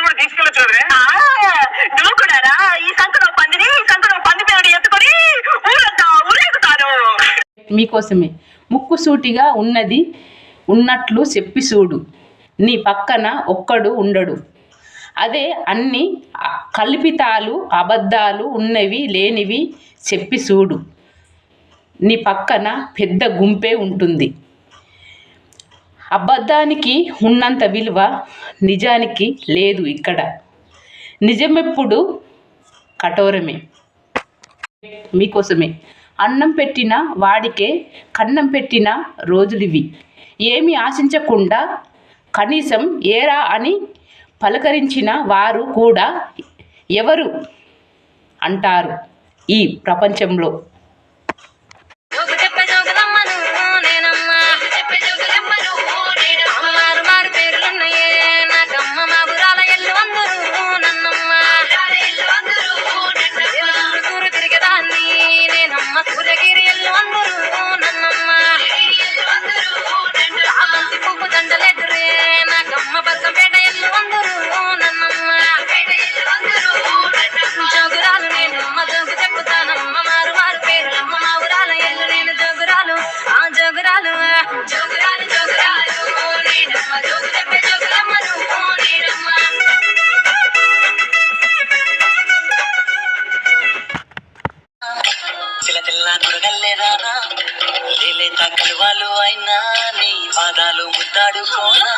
కూడా తీసుకెళ్ళచ్చు. నువ్వు కూడా రా. ఈ సంకలో పందిని ఈ సంకలో పంది పేరు ఎత్తుకొని ఊరంతా ఊరేగుతారు. మీకోసమే ముక్కు సూటిగా ఉన్నది ఉన్నట్లు చెప్పి చూడు, నీ పక్కన ఒక్కడు ఉండడు. అదే అన్ని కల్పితాలు అబద్ధాలు ఉన్నవి లేనివి చెప్పి చూడు, నీ పక్కన పెద్ద గుంపే ఉంటుంది. అబద్ధానికి ఉన్నంత విలువ నిజానికి లేదు ఇక్కడ. నిజమెప్పుడు కఠోరమే. మీకోసమే అన్నం పెట్టిన వాడికే కన్నం పెట్టిన రోజులివి. ఏమి ఆశించకుండా కనీసం ఏరా అని పలకరించిన వారు కూడా ఎవరు అంటారు ఈ ప్రపంచంలో. కలువాలు అయినా నీ పాదాలు ముద్దాడుకోనా.